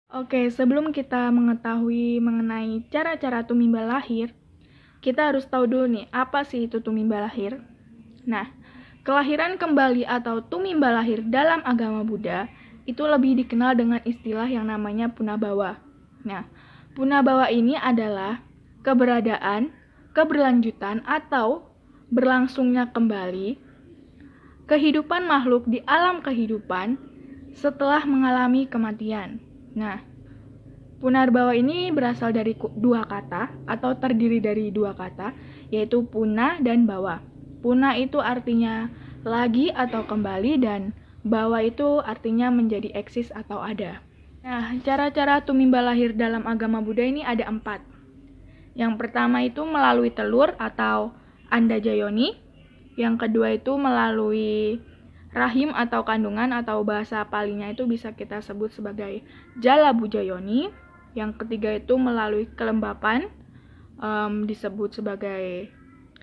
Oke, sebelum kita mengetahui mengenai cara-cara tumimba lahir, kita harus tahu dulu nih, apa sih itu tumimba lahir? Nah, kelahiran kembali atau tumimba lahir dalam agama Buddha itu lebih dikenal dengan istilah yang namanya punabawa. Nah, punabawa ini adalah keberadaan, keberlanjutan, atau berlangsungnya kembali kehidupan makhluk di alam kehidupan setelah mengalami kematian. Nah, punarbawa ini berasal dari dua kata atau terdiri dari dua kata, yaitu puna dan bawa. Puna itu artinya lagi atau kembali, dan bawa itu artinya menjadi eksis atau ada. Nah, cara-cara tumimba lahir dalam agama Buddha ini ada 4. Yang pertama itu melalui telur atau andajayoni. Yang kedua itu melalui rahim atau kandungan, atau bahasa palinya itu bisa kita sebut sebagai jalabujayoni. Yang ketiga itu melalui kelembapan, disebut sebagai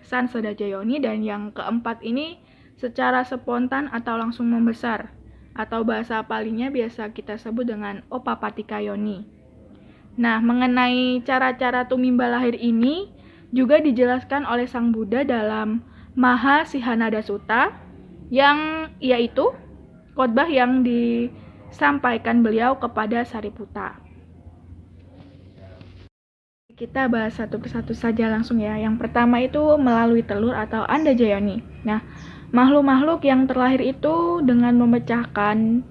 sansadajayoni. Dan yang keempat ini secara spontan atau langsung membesar, atau bahasa palinya biasa kita sebut dengan opapatikayoni. Nah, mengenai cara-cara tumimba lahir ini juga dijelaskan oleh Sang Buddha dalam Maha Sihanada Sutta, yang yaitu khotbah yang disampaikan beliau kepada Sariputta. Kita bahas satu persatu saja langsung ya. Yang pertama itu melalui telur atau andajayoni. Nah, makhluk-makhluk yang terlahir itu dengan memecahkan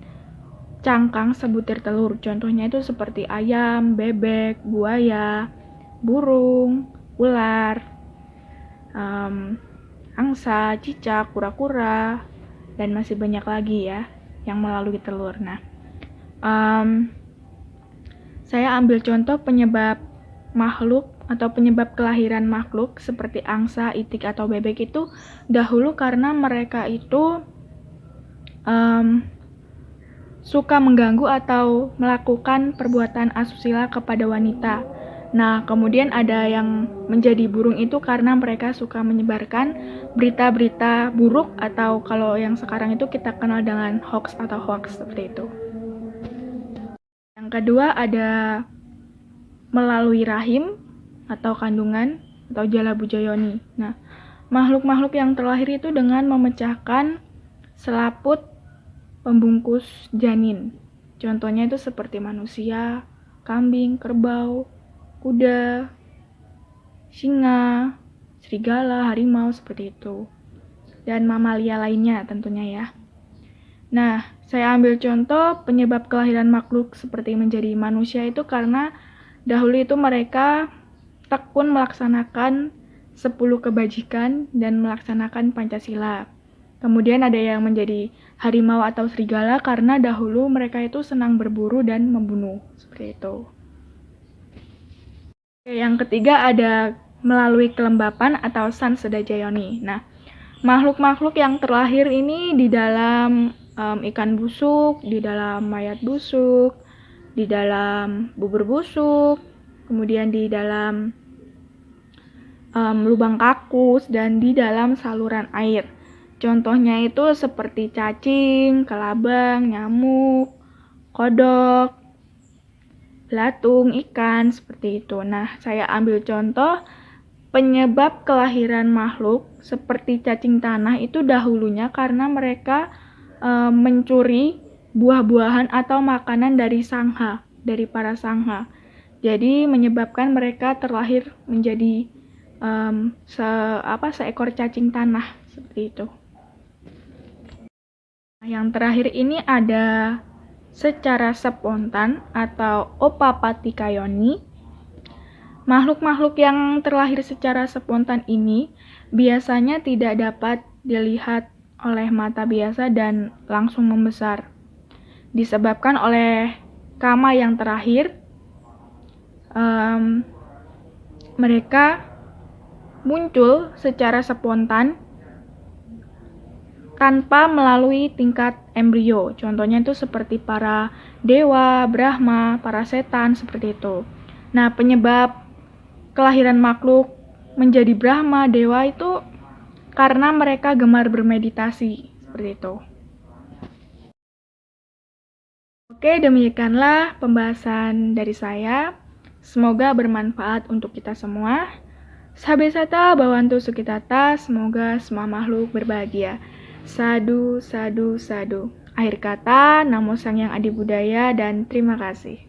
cangkang sebutir telur. Contohnya itu seperti ayam, bebek, buaya, burung, ular, angsa, cicak, kura-kura, dan masih banyak lagi ya yang melalui telur. Nah, saya ambil contoh penyebab makhluk atau penyebab kelahiran makhluk seperti angsa, itik, atau bebek itu dahulu karena mereka itu suka mengganggu atau melakukan perbuatan asusila kepada wanita. Nah, kemudian ada yang menjadi burung itu karena mereka suka menyebarkan berita-berita buruk, atau kalau yang sekarang itu kita kenal dengan hoax atau hoax seperti itu. Yang kedua ada melalui rahim atau kandungan atau jalabujayoni. Nah, makhluk-makhluk yang terlahir itu dengan memecahkan selaput pembungkus janin. Contohnya itu seperti manusia, kambing, kerbau, kuda, singa, serigala, harimau, seperti itu. Dan mamalia lainnya tentunya ya. Nah, saya ambil contoh penyebab kelahiran makhluk seperti menjadi manusia itu karena dahulu itu mereka tekun melaksanakan 10 kebajikan dan melaksanakan Pancasila. Kemudian ada yang menjadi harimau atau serigala karena dahulu mereka itu senang berburu dan membunuh, seperti itu. Yang ketiga ada melalui kelembapan atau sansadajayoni. Nah, makhluk-makhluk yang terlahir ini di dalam ikan busuk, di dalam mayat busuk, di dalam bubur busuk, kemudian di dalam lubang kakus, dan di dalam saluran air. Contohnya itu seperti cacing, kelabang, nyamuk, kodok, belatung, ikan, seperti itu. Nah, saya ambil contoh penyebab kelahiran makhluk seperti cacing tanah itu dahulunya karena mereka mencuri buah-buahan atau makanan dari sangha, dari para sangha. Jadi menyebabkan mereka terlahir menjadi seekor cacing tanah, seperti itu. Yang terakhir ini ada secara spontan atau opapatikayoni. Makhluk-makhluk yang terlahir secara spontan ini biasanya tidak dapat dilihat oleh mata biasa dan langsung membesar. Disebabkan oleh kama yang terakhir, mereka muncul secara spontan tanpa melalui tingkat embrio. Contohnya itu seperti para dewa, Brahma, para setan, seperti itu. Nah, penyebab kelahiran makhluk menjadi Brahma, dewa itu karena mereka gemar bermeditasi, seperti itu. Oke, demikianlah pembahasan dari saya. Semoga bermanfaat untuk kita semua. Sabesata bawantu sukitata, semoga semua makhluk berbahagia. Sadu, sadu, sadu. Akhir kata, Namo Sang Hyang Adi Budaya dan terima kasih.